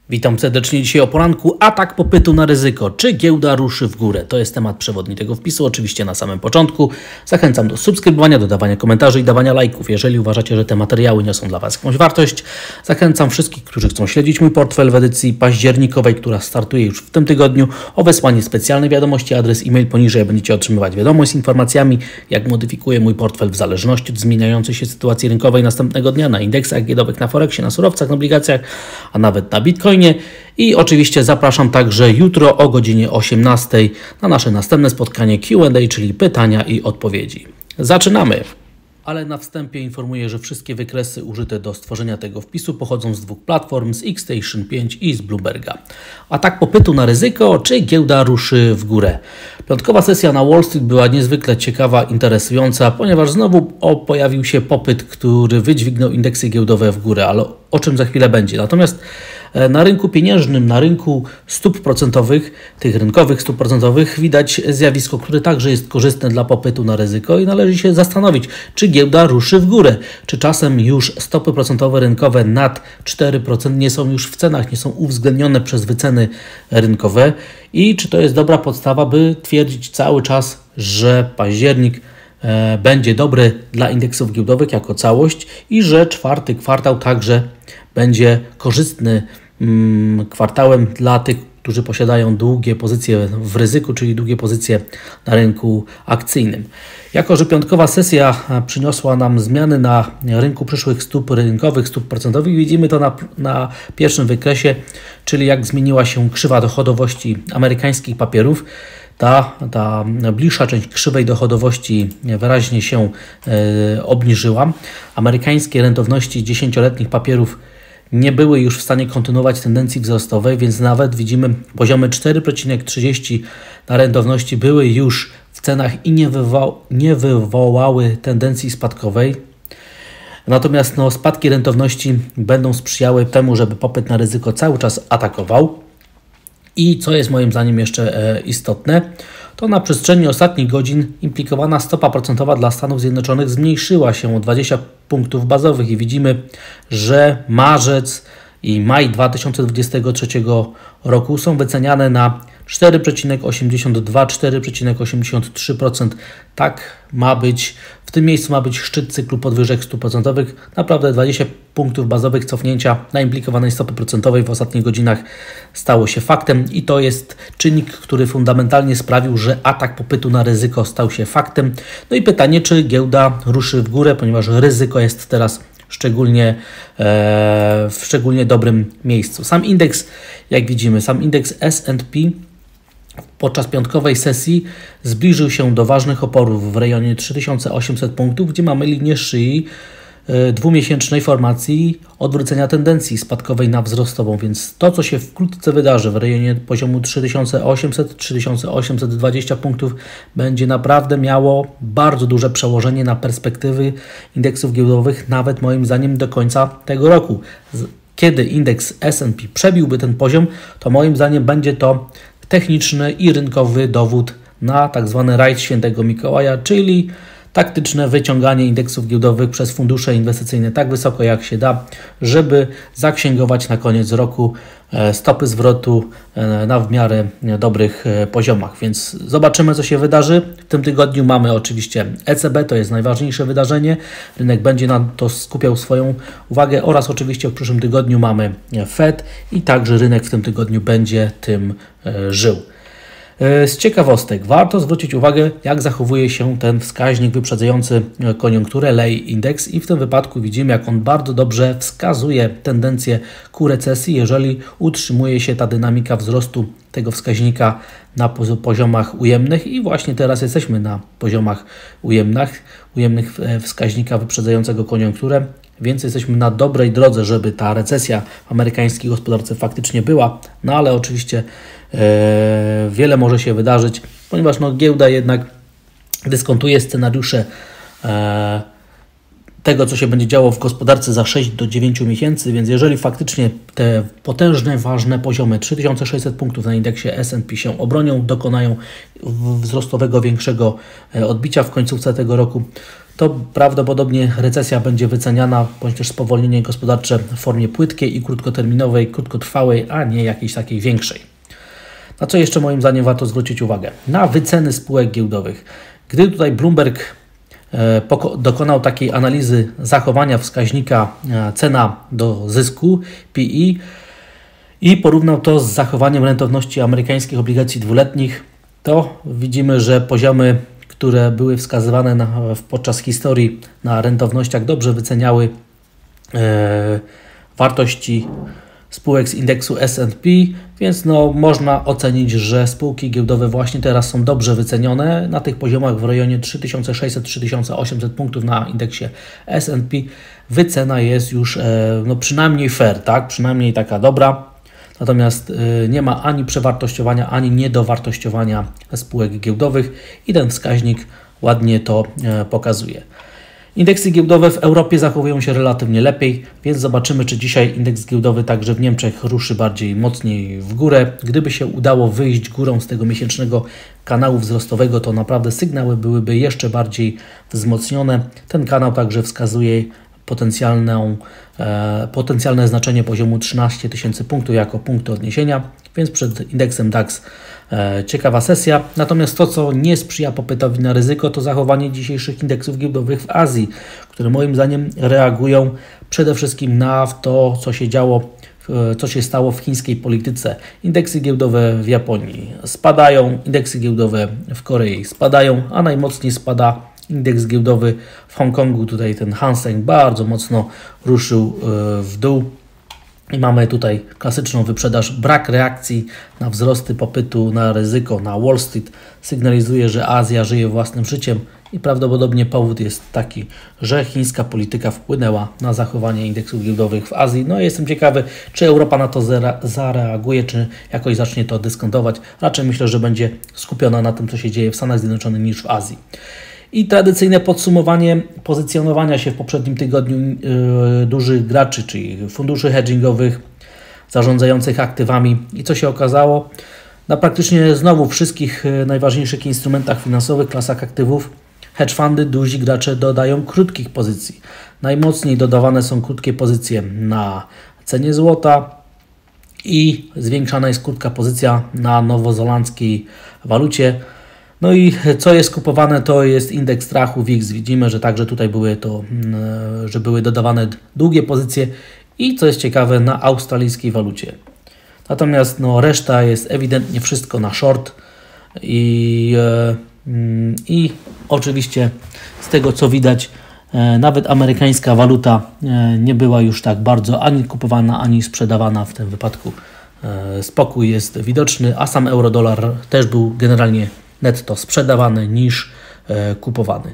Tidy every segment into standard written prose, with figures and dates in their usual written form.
Witam serdecznie dzisiaj o poranku. Atak popytu na ryzyko. Czy giełda ruszy w górę? To jest temat przewodni tego wpisu, oczywiście na samym początku. Zachęcam do subskrybowania, dodawania komentarzy i dawania lajków. Jeżeli uważacie, że te materiały niosą dla Was jakąś wartość, zachęcam wszystkich, którzy chcą śledzić mój portfel w edycji październikowej, która startuje już w tym tygodniu, o wysłanie specjalnej wiadomości, adres e-mail poniżej. Będziecie otrzymywać wiadomość z informacjami, jak modyfikuję mój portfel w zależności od zmieniającej się sytuacji rynkowej następnego dnia na indeksach giełdowych, na Forexie, na surowcach, na obligacjach, a nawet na Bitcoinie. I oczywiście zapraszam także jutro o godzinie 18 na nasze następne spotkanie Q&A, czyli pytania i odpowiedzi. Zaczynamy! Ale na wstępie informuję, że wszystkie wykresy użyte do stworzenia tego wpisu pochodzą z dwóch platform, z Xstation 5 i z Bloomberga. Atak popytu na ryzyko, czy giełda ruszy w górę? Piątkowa sesja na Wall Street była niezwykle ciekawa, interesująca, ponieważ znowu pojawił się popyt, który wydźwignął indeksy giełdowe w górę, ale o czym za chwilę będzie. Natomiast na rynku pieniężnym, na rynku stóp procentowych, tych rynkowych stóp procentowych, widać zjawisko, które także jest korzystne dla popytu na ryzyko i należy się zastanowić, czy giełda ruszy w górę. Czy czasem już stopy procentowe rynkowe nad 4% nie są już w cenach, nie są uwzględnione przez wyceny rynkowe i czy to jest dobra podstawa, by twierdzić cały czas, że październik będzie dobry dla indeksów giełdowych jako całość i że czwarty kwartał także będzie korzystny kwartałem dla tych, którzy posiadają długie pozycje w ryzyku, czyli długie pozycje na rynku akcyjnym. Jako że piątkowa sesja przyniosła nam zmiany na rynku przyszłych stóp rynkowych, stóp procentowych, widzimy to na pierwszym wykresie, czyli jak zmieniła się krzywa dochodowości amerykańskich papierów. Ta bliższa część krzywej dochodowości wyraźnie się obniżyła. Amerykańskie rentowności 10-letnich papierów nie były już w stanie kontynuować tendencji wzrostowej, więc nawet widzimy poziomy 4,30 na rentowności były już w cenach i nie wywołały tendencji spadkowej. Natomiast spadki rentowności będą sprzyjały temu, żeby popyt na ryzyko cały czas atakował. I co jest moim zdaniem jeszcze istotne, to na przestrzeni ostatnich godzin implikowana stopa procentowa dla Stanów Zjednoczonych zmniejszyła się o 20 punktów bazowych i widzimy, że marzec i maj 2023 roku są wyceniane na 4,82-4,83%. Tak ma być, w tym miejscu ma być szczyt cyklu podwyżek stóp procentowych. Naprawdę 20 punktów bazowych cofnięcia na implikowanej stopy procentowej w ostatnich godzinach stało się faktem i to jest czynnik, który fundamentalnie sprawił, że atak popytu na ryzyko stał się faktem. No i pytanie, czy giełda ruszy w górę, ponieważ ryzyko jest teraz w szczególnie dobrym miejscu. Sam indeks, jak widzimy, sam indeks S&P podczas piątkowej sesji zbliżył się do ważnych oporów w rejonie 3800 punktów, gdzie mamy linię szyi dwumiesięcznej formacji odwrócenia tendencji spadkowej na wzrostową, więc to, co się wkrótce wydarzy w rejonie poziomu 3800-3820 punktów, będzie naprawdę miało bardzo duże przełożenie na perspektywy indeksów giełdowych, nawet moim zdaniem do końca tego roku. Kiedy indeks S&P przebiłby ten poziom, to moim zdaniem będzie to techniczny i rynkowy dowód na tak zwany rajd świętego Mikołaja, czyli taktyczne wyciąganie indeksów giełdowych przez fundusze inwestycyjne tak wysoko jak się da, żeby zaksięgować na koniec roku stopy zwrotu na w miarę dobrych poziomach. Więc zobaczymy, co się wydarzy. W tym tygodniu mamy oczywiście ECB, to jest najważniejsze wydarzenie. Rynek będzie na to skupiał swoją uwagę oraz oczywiście w przyszłym tygodniu mamy Fed i także rynek w tym tygodniu będzie tym żył. Z ciekawostek warto zwrócić uwagę, jak zachowuje się ten wskaźnik wyprzedzający koniunkturę, Lay Index, i w tym wypadku widzimy, jak on bardzo dobrze wskazuje tendencję ku recesji, jeżeli utrzymuje się ta dynamika wzrostu tego wskaźnika na poziomach ujemnych i właśnie teraz jesteśmy na poziomach ujemnych wskaźnika wyprzedzającego koniunkturę, więc jesteśmy na dobrej drodze, żeby ta recesja w amerykańskiej gospodarce faktycznie była, no ale oczywiście wiele może się wydarzyć, ponieważ giełda jednak dyskontuje scenariusze tego, co się będzie działo w gospodarce za 6 do 9 miesięcy, więc jeżeli faktycznie te potężne, ważne poziomy 3600 punktów na indeksie S&P się obronią, dokonają wzrostowego większego odbicia w końcówce tego roku, to prawdopodobnie recesja będzie wyceniana, bądź też spowolnienie gospodarcze w formie płytkiej i krótkoterminowej, krótkotrwałej, a nie jakiejś takiej większej. Na co jeszcze moim zdaniem warto zwrócić uwagę? Na wyceny spółek giełdowych. Gdy tutaj Bloomberg dokonał takiej analizy zachowania wskaźnika cena do zysku PE i porównał to z zachowaniem rentowności amerykańskich obligacji dwuletnich, to widzimy, że poziomy, które były wskazywane podczas historii na rentownościach, dobrze wyceniały wartości spółek z indeksu S&P, więc można ocenić, że spółki giełdowe właśnie teraz są dobrze wycenione na tych poziomach w rejonie 3600-3800 punktów na indeksie S&P. Wycena jest już przynajmniej fair, tak? Przynajmniej taka dobra. Natomiast nie ma ani przewartościowania, ani niedowartościowania spółek giełdowych i ten wskaźnik ładnie to pokazuje. Indeksy giełdowe w Europie zachowują się relatywnie lepiej, więc zobaczymy, czy dzisiaj indeks giełdowy także w Niemczech ruszy bardziej mocniej w górę. Gdyby się udało wyjść górą z tego miesięcznego kanału wzrostowego, to naprawdę sygnały byłyby jeszcze bardziej wzmocnione. Ten kanał także wskazuje potencjalne znaczenie poziomu 13 000 punktów jako punktu odniesienia, więc przed indeksem DAX ciekawa sesja. Natomiast to, co nie sprzyja popytowi na ryzyko, to zachowanie dzisiejszych indeksów giełdowych w Azji, które moim zdaniem reagują przede wszystkim na to, co się stało w chińskiej polityce. Indeksy giełdowe w Japonii spadają, indeksy giełdowe w Korei spadają, a najmocniej spada indeks giełdowy w Hongkongu. Tutaj ten Hang Seng bardzo mocno ruszył w dół. I mamy tutaj klasyczną wyprzedaż, brak reakcji na wzrosty popytu na ryzyko na Wall Street sygnalizuje, że Azja żyje własnym życiem i prawdopodobnie powód jest taki, że chińska polityka wpłynęła na zachowanie indeksów giełdowych w Azji. Jestem ciekawy, czy Europa na to zareaguje, czy jakoś zacznie to dyskontować. Raczej myślę, że będzie skupiona na tym, co się dzieje w Stanach Zjednoczonych niż w Azji. I tradycyjne podsumowanie pozycjonowania się w poprzednim tygodniu dużych graczy, czyli funduszy hedgingowych zarządzających aktywami. I co się okazało? Na praktycznie znowu wszystkich najważniejszych instrumentach finansowych, klasach aktywów, hedge fundy, duzi gracze dodają krótkich pozycji. Najmocniej dodawane są krótkie pozycje na cenie złota i zwiększana jest krótka pozycja na nowozelandzkiej walucie. I co jest kupowane, to jest indeks strachu WIX. Widzimy, że także tutaj były dodawane długie pozycje i co jest ciekawe, na australijskiej walucie. Natomiast reszta jest ewidentnie wszystko na short i oczywiście z tego, co widać, nawet amerykańska waluta nie była już tak bardzo ani kupowana, ani sprzedawana. W tym wypadku spokój jest widoczny, a sam euro-dolar też był generalnie netto sprzedawany niż kupowany.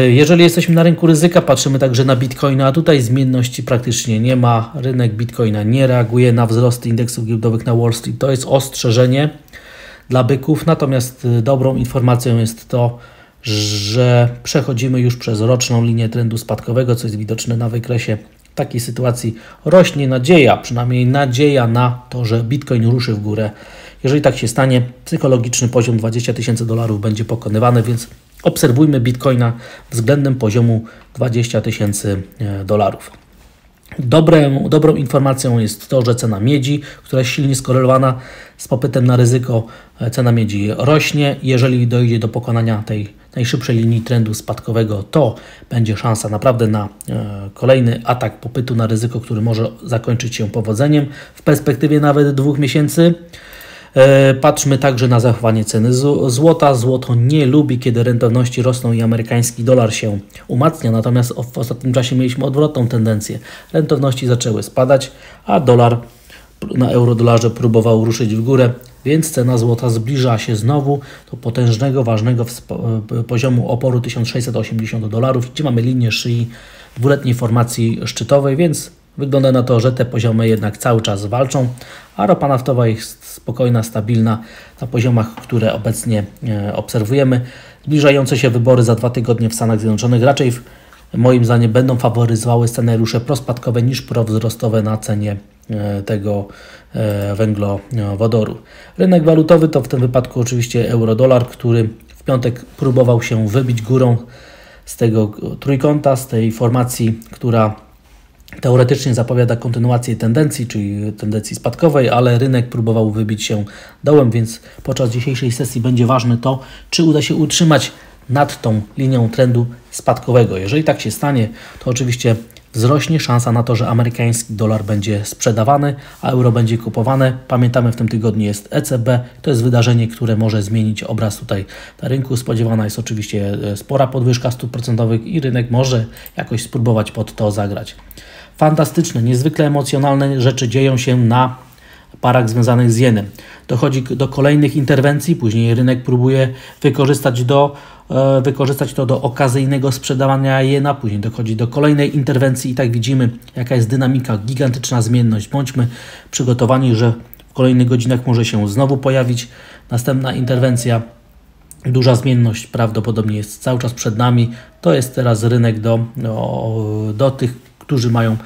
Jeżeli jesteśmy na rynku ryzyka, patrzymy także na Bitcoina, a tutaj zmienności praktycznie nie ma. Rynek Bitcoina nie reaguje na wzrosty indeksów giełdowych na Wall Street. To jest ostrzeżenie dla byków, natomiast dobrą informacją jest to, że przechodzimy już przez roczną linię trendu spadkowego, co jest widoczne na wykresie. W takiej sytuacji rośnie nadzieja, przynajmniej nadzieja na to, że Bitcoin ruszy w górę. Jeżeli tak się stanie, psychologiczny poziom $20 000 będzie pokonywany, więc obserwujmy Bitcoina względem poziomu $20 000. Dobrą informacją jest to, że cena miedzi, która jest silnie skorelowana z popytem na ryzyko, cena miedzi rośnie. Jeżeli dojdzie do pokonania tej najszybszej linii trendu spadkowego, to będzie szansa naprawdę na kolejny atak popytu na ryzyko, który może zakończyć się powodzeniem w perspektywie nawet 2 miesięcy. Patrzmy także na zachowanie ceny złota. Złoto nie lubi, kiedy rentowności rosną i amerykański dolar się umacnia, natomiast w ostatnim czasie mieliśmy odwrotną tendencję. Rentowności zaczęły spadać, a dolar na euro-dolarze próbował ruszyć w górę, więc cena złota zbliża się znowu do potężnego, ważnego poziomu oporu $1680, gdzie mamy linię szyi dwuletniej formacji szczytowej, więc wygląda na to, że te poziomy jednak cały czas walczą, a ropa naftowa jest spokojna, stabilna na poziomach, które obecnie obserwujemy. Zbliżające się wybory za 2 tygodnie w Stanach Zjednoczonych raczej moim zdaniem będą faworyzowały scenariusze prospadkowe niż prowzrostowe na cenie tego węglowodoru. Rynek walutowy to w tym wypadku oczywiście euro-dolar, który w piątek próbował się wybić górą z tego trójkąta, z tej formacji, która teoretycznie zapowiada kontynuację tendencji, czyli tendencji spadkowej, ale rynek próbował wybić się dołem, więc podczas dzisiejszej sesji będzie ważne to, czy uda się utrzymać nad tą linią trendu spadkowego. Jeżeli tak się stanie, to oczywiście wzrośnie szansa na to, że amerykański dolar będzie sprzedawany, a euro będzie kupowane. Pamiętamy, w tym tygodniu jest ECB. To jest wydarzenie, które może zmienić obraz tutaj na rynku. Spodziewana jest oczywiście spora podwyżka stóp procentowych i rynek może jakoś spróbować pod to zagrać. Fantastyczne, niezwykle emocjonalne rzeczy dzieją się na parach związanych z jenem. Dochodzi do kolejnych interwencji, później rynek próbuje wykorzystać to do okazyjnego sprzedawania jena, później dochodzi do kolejnej interwencji i tak widzimy, jaka jest dynamika, gigantyczna zmienność. Bądźmy przygotowani, że w kolejnych godzinach może się znowu pojawić następna interwencja. Duża zmienność prawdopodobnie jest cały czas przed nami. To jest teraz rynek do tych, którzy mają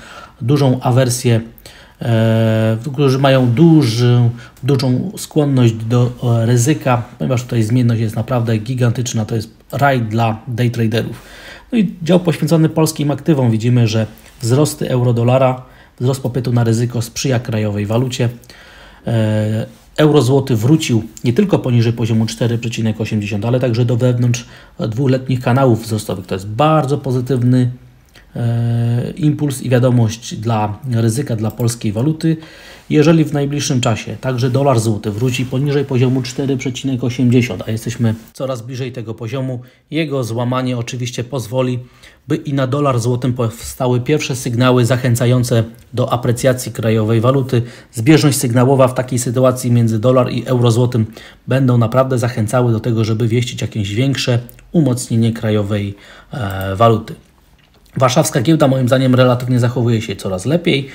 dużą awersję, którzy mają dużą skłonność do ryzyka, ponieważ tutaj zmienność jest naprawdę gigantyczna. To jest raj dla day traderów. No i dział poświęcony polskim aktywom. Widzimy, że wzrosty euro-dolara, wzrost popytu na ryzyko sprzyja krajowej walucie. Euro-złoty wrócił nie tylko poniżej poziomu 4,80, ale także do wewnątrz dwuletnich kanałów wzrostowych. To jest bardzo pozytywny impuls i wiadomość dla ryzyka dla polskiej waluty. Jeżeli w najbliższym czasie także dolar złoty wróci poniżej poziomu 4,80, a jesteśmy coraz bliżej tego poziomu, jego złamanie oczywiście pozwoli, by i na dolar złotym powstały pierwsze sygnały zachęcające do aprecjacji krajowej waluty. Zbieżność sygnałowa w takiej sytuacji między dolar i euro złotym będą naprawdę zachęcały do tego, żeby wieścić jakieś większe umocnienie krajowej waluty. Warszawska giełda moim zdaniem relatywnie zachowuje się coraz lepiej.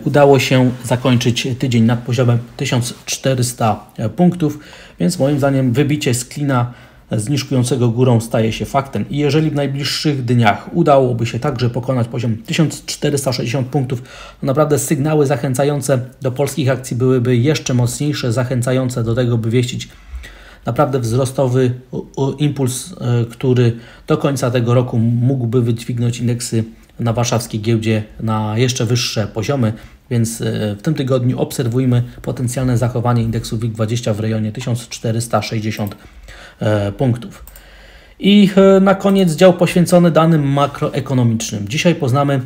Udało się zakończyć tydzień nad poziomem 1400 punktów, więc moim zdaniem wybicie z klina zniżkującego górą staje się faktem. I jeżeli w najbliższych dniach udałoby się także pokonać poziom 1460 punktów, to naprawdę sygnały zachęcające do polskich akcji byłyby jeszcze mocniejsze, zachęcające do tego, by wieścić naprawdę wzrostowy impuls, który do końca tego roku mógłby wydźwignąć indeksy na warszawskiej giełdzie na jeszcze wyższe poziomy, więc w tym tygodniu obserwujmy potencjalne zachowanie indeksu WIG20 w rejonie 1460 punktów. I na koniec dział poświęcony danym makroekonomicznym. Dzisiaj poznamy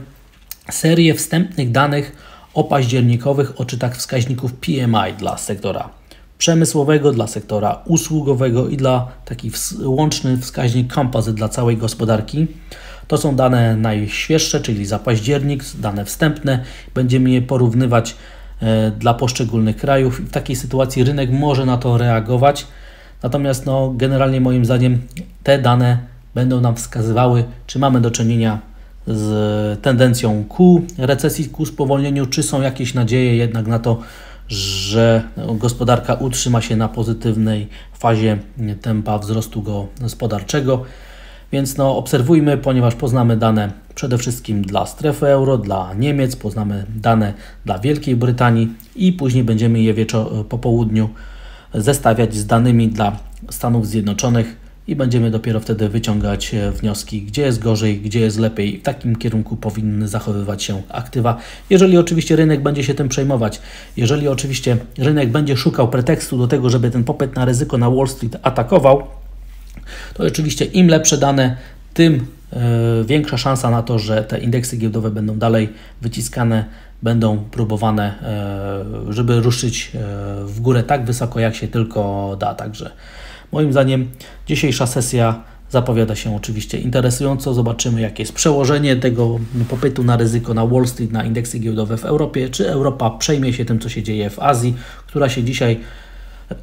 serię wstępnych danych o październikowych odczytach wskaźników PMI dla sektora przemysłowego, dla sektora usługowego i dla taki łączny wskaźnik composite dla całej gospodarki. To są dane najświeższe, czyli za październik, dane wstępne. Będziemy je porównywać dla poszczególnych krajów i w takiej sytuacji rynek może na to reagować. Natomiast generalnie moim zdaniem te dane będą nam wskazywały, czy mamy do czynienia z tendencją ku recesji, ku spowolnieniu, czy są jakieś nadzieje jednak na to, że gospodarka utrzyma się na pozytywnej fazie tempa wzrostu gospodarczego. Więc obserwujmy, ponieważ poznamy dane przede wszystkim dla strefy euro, dla Niemiec, poznamy dane dla Wielkiej Brytanii i później będziemy je po południu zestawiać z danymi dla Stanów Zjednoczonych i będziemy dopiero wtedy wyciągać wnioski, gdzie jest gorzej, gdzie jest lepiej. W takim kierunku powinny zachowywać się aktywa. Jeżeli oczywiście rynek będzie się tym przejmować, jeżeli oczywiście rynek będzie szukał pretekstu do tego, żeby ten popyt na ryzyko na Wall Street atakował, to oczywiście im lepsze dane, tym większa szansa na to, że te indeksy giełdowe będą dalej wyciskane, będą próbowane, żeby ruszyć w górę tak wysoko, jak się tylko da. Także moim zdaniem dzisiejsza sesja zapowiada się oczywiście interesująco. Zobaczymy, jakie jest przełożenie tego popytu na ryzyko na Wall Street, na indeksy giełdowe w Europie. Czy Europa przejmie się tym, co się dzieje w Azji, która się dzisiaj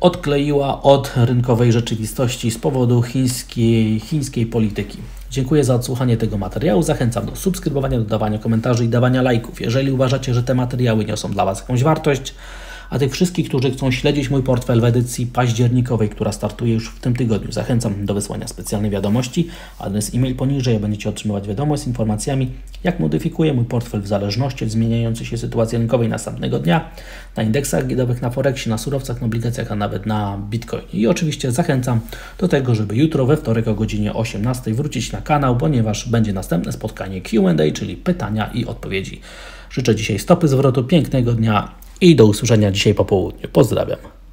odkleiła od rynkowej rzeczywistości z powodu chińskiej polityki. Dziękuję za odsłuchanie tego materiału. Zachęcam do subskrybowania, dodawania komentarzy i dawania lajków. Jeżeli uważacie, że te materiały niosą dla Was jakąś wartość, A tych wszystkich, którzy chcą śledzić mój portfel w edycji październikowej, która startuje już w tym tygodniu, zachęcam do wysłania specjalnej wiadomości. Adres e-mail poniżej, będziecie otrzymywać wiadomość z informacjami, jak modyfikuję mój portfel w zależności od zmieniającej się sytuacji rynkowej następnego dnia, na indeksach giełdowych, na Forexie, na surowcach, na obligacjach, a nawet na Bitcoinie. I oczywiście zachęcam do tego, żeby jutro we wtorek o godzinie 18 wrócić na kanał, ponieważ będzie następne spotkanie Q&A, czyli pytania i odpowiedzi. Życzę dzisiaj stopy zwrotu, pięknego dnia i do usłyszenia dzisiaj po południu. Pozdrawiam.